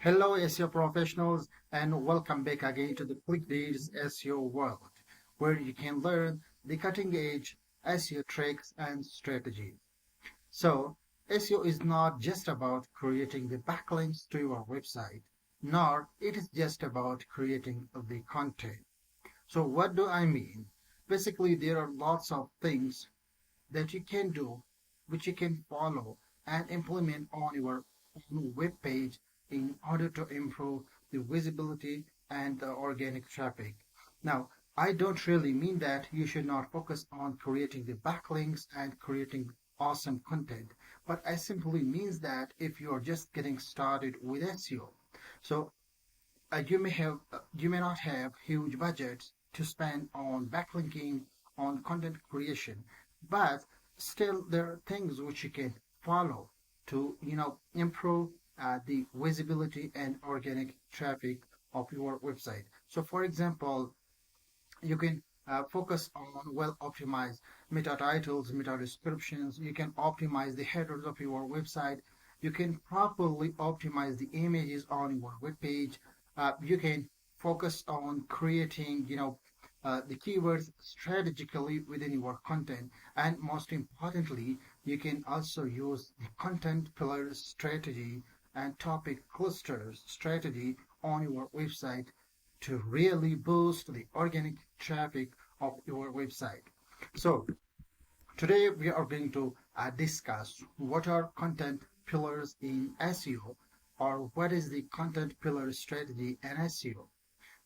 Hello, SEO professionals, and welcome back again to the ClickDays SEO world, where you can learn the cutting edge SEO tricks and strategies. So, SEO is not just about creating the backlinks to your website, nor it is just about creating the content. So, what do I mean? Basically, there are lots of things that you can do, which you can follow and implement on your own web page in order to improve the visibility and the organic traffic. Now, I don't really mean that you should not focus on creating the backlinks and creating awesome content, but I simply means that if you are just getting started with SEO, so you may not have huge budgets to spend on backlinking, on content creation, but still there are things which you can follow to improve the visibility and organic traffic of your website. So for example, you can focus on well optimized meta titles, meta descriptions. You can optimize the headers of your website. You can properly optimize the images on your web page. You can focus on creating the keywords strategically within your content, and most importantly, you can also use the content pillar strategy and topic clusters strategy on your website to really boost the organic traffic of your website. So today we are going to discuss what are content pillars in SEO, or what is the content pillar strategy in SEO.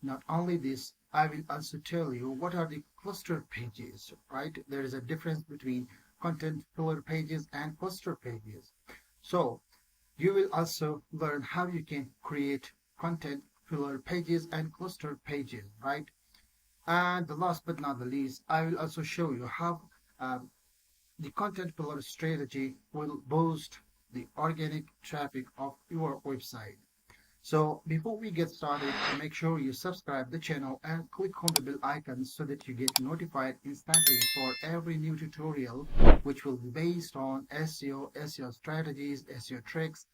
Not only this, I will also tell you what are the cluster pages, right? There is a difference between content pillar pages and cluster pages. So you will also learn how you can create content pillar pages and cluster pages, right? And the last but not the least, I will also show you how the content pillar strategy will boost the organic traffic of your website. So before we get started, make sure you subscribe the channel and click on the bell icon so that you get notified instantly for every new tutorial, which will be based on SEO, SEO strategies, SEO tricks,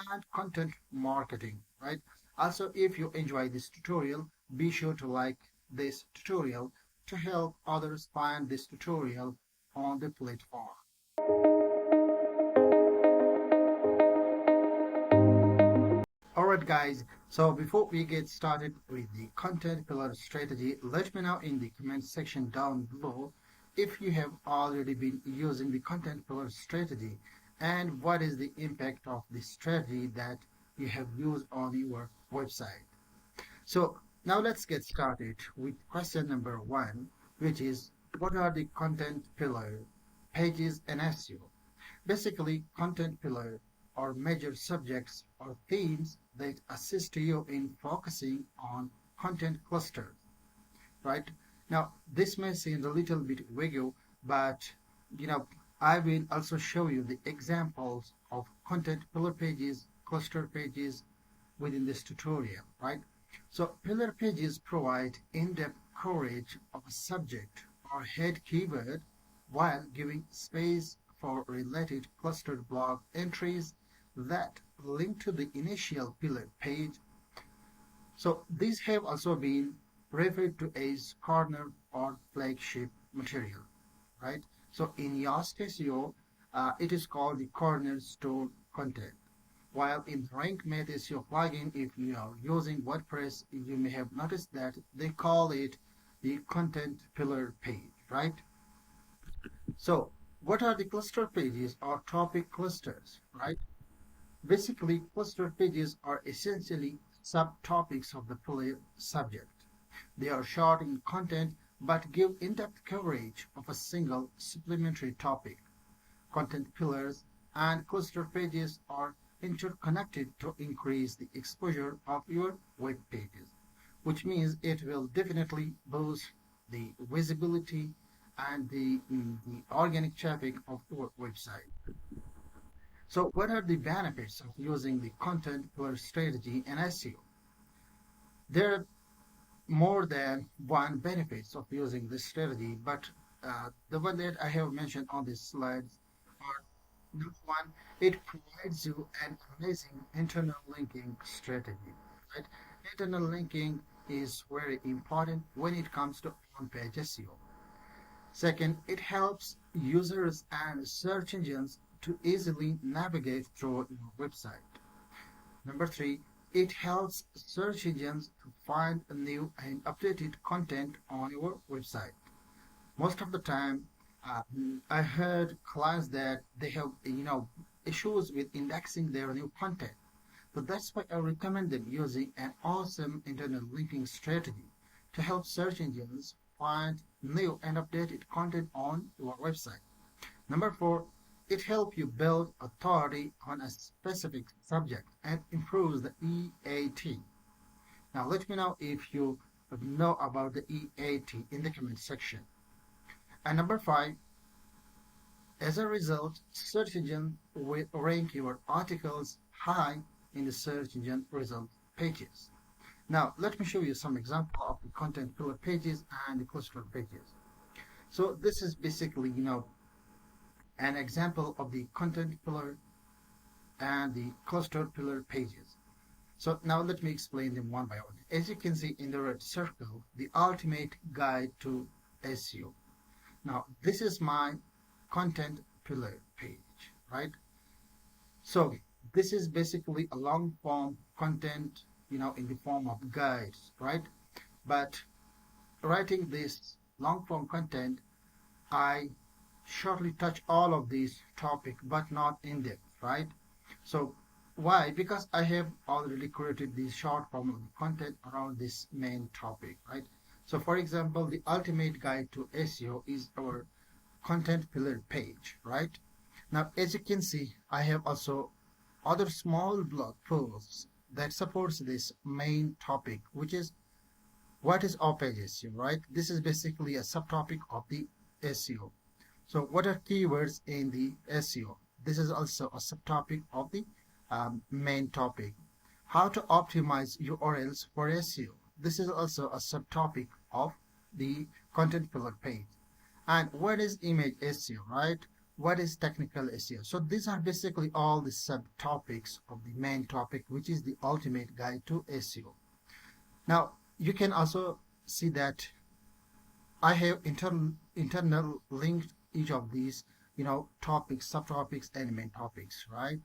and content marketing, right? Also, if you enjoy this tutorial, be sure to like this tutorial to help others find this tutorial on the platform. Alright guys, so before we get started with the content pillar strategy, let me know in the comment section down below if you have already been using the content pillar strategy and what is the impact of the strategy that you have used on your website. So now let's get started with question number one, which is what are the content pillar pages in SEO? Basically, content pillar are major subjects or themes that assist you in focusing on content clusters, right? Now, this may seem a little bit vague, but you know, I will also show you the examples of content pillar pages, cluster pages within this tutorial, right? So pillar pages provide in-depth coverage of a subject or head keyword while giving space for related clustered blog entries that link to the initial pillar page. So these have also been referred to as corner or flagship material, right? So in Yoast SEO, it is called the cornerstone content. While in Rank Math SEO plugin, if you are using WordPress, you may have noticed that they call it the content pillar page, right? So what are the cluster pages or topic clusters, right? Basically, cluster pages are essentially subtopics of the pillar subject. They are short in content but give in-depth coverage of a single supplementary topic. Content pillars and cluster pages are interconnected to increase the exposure of your web pages, which means it will definitely boost the visibility and the organic traffic of your website. So what are the benefits of using the content pillar strategy in SEO? There are more than one benefits of using this strategy, but the one that I have mentioned on this slide are Number one, it provides you an amazing internal linking strategy, right? Internal linking is very important when it comes to on-page SEO. Second, it helps users and search engines to easily navigate through your website. Number three, it helps search engines to find new and updated content on your website. Most of the time, uh, I heard clients that they have, issues with indexing their new content. So that's why I recommend them using an awesome internal linking strategy to help search engines find new and updated content on your website. Number four, it helps you build authority on a specific subject and improves the EAT. Now let me know if you know about the EAT in the comment section. And number five, as a result, search engine will rank your articles high in the search engine result pages. Now, let me show you some example of the content pillar pages and the cluster pages. So this is basically, an example of the content pillar and the cluster pillar pages. So now let me explain them one by one. As you can see in the red circle, the ultimate guide to SEO. Now, this is my content pillar page, right? So this is basically a long form content, in the form of guides, right? But writing this long form content, I shortly touch all of these topic, but not in depth, right? So why? Because I have already created this short form of content around this main topic, right? So for example, the ultimate guide to SEO is our content pillar page, right? Now, as you can see, I have also other small blog posts that supports this main topic, which is what is off-page SEO, right? This is basically a subtopic of the SEO. So what are keywords in the SEO? This is also a subtopic of the main topic. How to optimize URLs for SEO. This is also a subtopic of the content pillar page. And what is image SEO, right? What is technical SEO? So these are basically all the subtopics of the main topic, which is the ultimate guide to SEO. Now, you can also see that I have internal linked each of these, topics, subtopics, and main topics, right?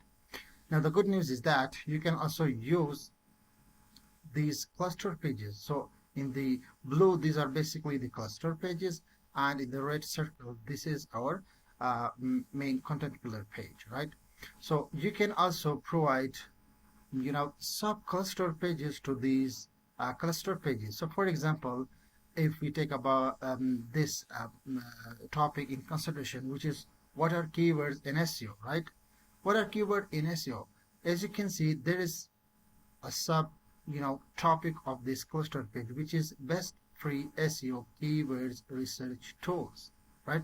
Now, the good news is that you can also use these cluster pages. So in the blue, these are basically the cluster pages, and in the red circle, this is our main content pillar page, right? So you can also provide, sub cluster pages to these cluster pages. So for example, if we take about this topic in consideration, which is what are keywords in SEO, right? What are keywords in SEO? As you can see, there is a sub, topic of this cluster page, which is best free SEO keywords research tools, right?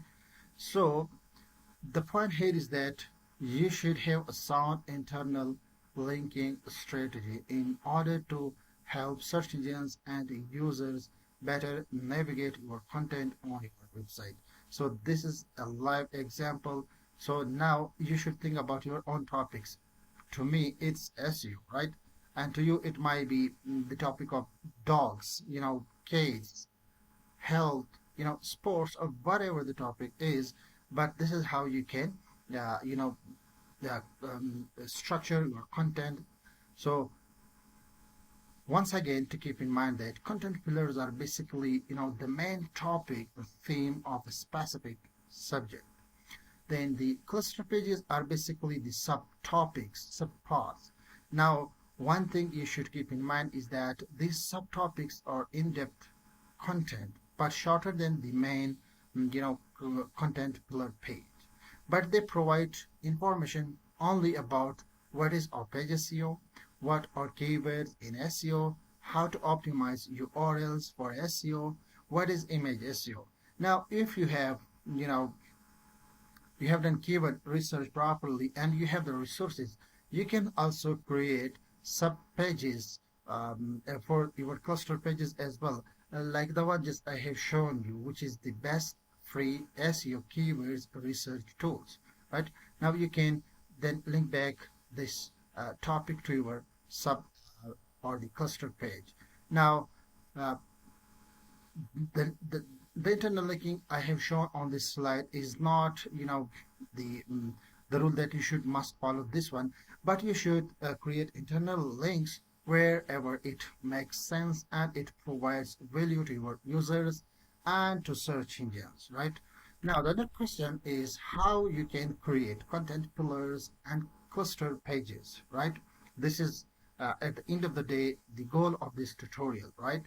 So the point here is that you should have a sound internal linking strategy in order to help search engines and users better navigate your content on your website. So this is a live example. So now you should think about your own topics. To me, it's SEO, right? And to you, it might be the topic of dogs, cats, health, sports, or whatever the topic is. But this is how you can, structure your content. So once again, to keep in mind that content pillars are basically, the main topic or theme of a specific subject. Then the cluster pages are basically the subtopics, subparts. Now, one thing you should keep in mind is that these subtopics are in-depth content, but shorter than the main, content pillar page. But they provide information only about what is off-page SEO, what are keywords in SEO, how to optimize URLs for SEO, what is image SEO. Now, if you have, you have done keyword research properly and you have the resources, you can also create sub pages for your cluster pages as well, like the one just I have shown you, which is the best free SEO keywords research tools. right? Now you can then link back this topic to your sub or the cluster page. Now uh, the, the the internal linking I have shown on this slide is not, the the rule that you should must follow this one, but you should create internal links wherever it makes sense and it provides value to your users and to search engines, right? Now the next question is how you can create content pillars and cluster pages, right? This is at the end of the day the goal of this tutorial, right?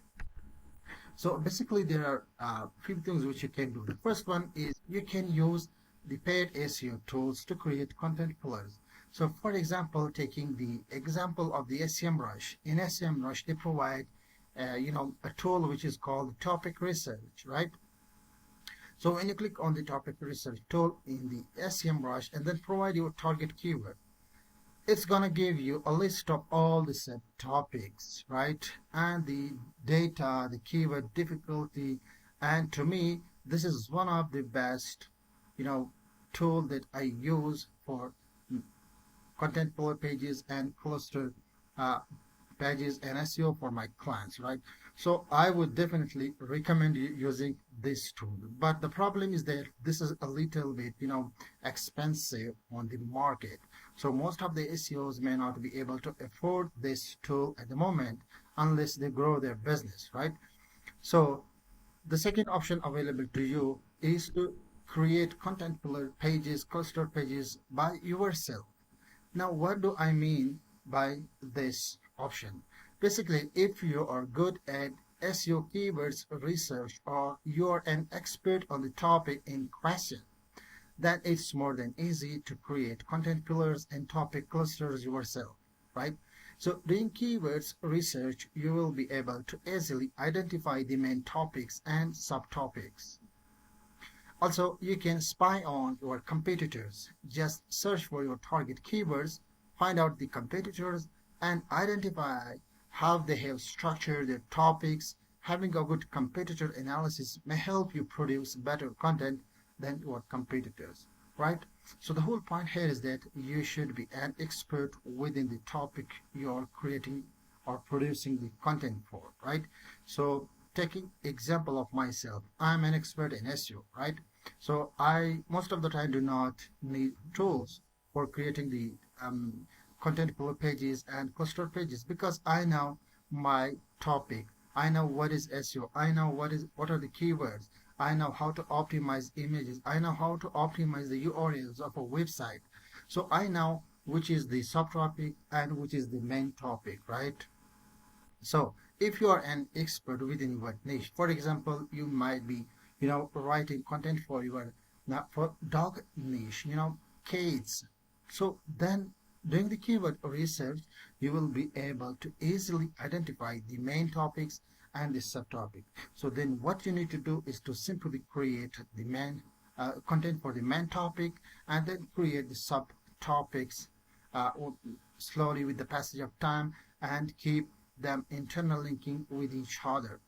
So basically, there are few things which you can do. The first one is you can use the paid SEO tools to create content pillars. So for example, taking the example of the SEMrush, in SEMrush they provide a tool which is called topic research, right? So when you click on the topic research tool in the SEMrush and then provide your target keyword, it's going to give you a list of all the subtopics, right? And the data, the keyword difficulty. And to me, this is one of the best, tool that I use for content pillar pages and cluster uh, pages and SEO for my clients, right? So I would definitely recommend you using this tool. But the problem is that this is a little bit, expensive on the market. So most of the SEOs may not be able to afford this tool at the moment unless they grow their business, right? So the second option available to you is to create content pillar pages, cluster pages by yourself. Now, what do I mean by this option? Basically, if you are good at SEO keywords research or you're an expert on the topic in question, then it's more than easy to create content pillars and topic clusters yourself, right? So doing keywords research, you will be able to easily identify the main topics and subtopics. Also, you can spy on your competitors. Just search for your target keywords, find out the competitors, and identify how they have structured their topics. Having a good competitor analysis may help you produce better content than your competitors, right? So the whole point here is that you should be an expert within the topic you're creating or producing the content for, right? So taking example of myself, I'm an expert in SEO, right? So I most of the time do not need tools for creating the content pillar pages and cluster pages because I know my topic. I know what is SEO. I know what are the keywords. I know how to optimize images. I know how to optimize the URLs of a website. So I know which is the subtopic and which is the main topic, right? So if you are an expert within your niche, for example, you might be, writing content for your for dog niche, kids. So then doing the keyword research, you will be able to easily identify the main topics and the subtopic. So then what you need to do is to simply create the main content for the main topic and then create the subtopics slowly with the passage of time and keep them internal linking with each other.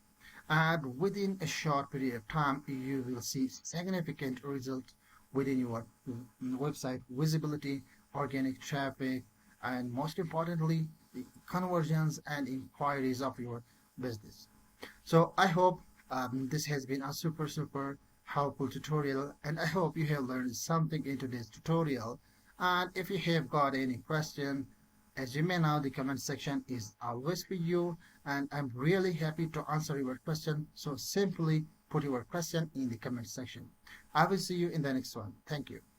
And within a short period of time, you will see significant results within your website visibility, organic traffic, and most importantly, the conversions and inquiries of your business. So I hope this has been a super helpful tutorial, and I hope you have learned something in today's tutorial. And if you have got any question, as you may know, the comment section is always for you, and I'm really happy to answer your question. So simply put your question in the comment section. I will see you in the next one. Thank you.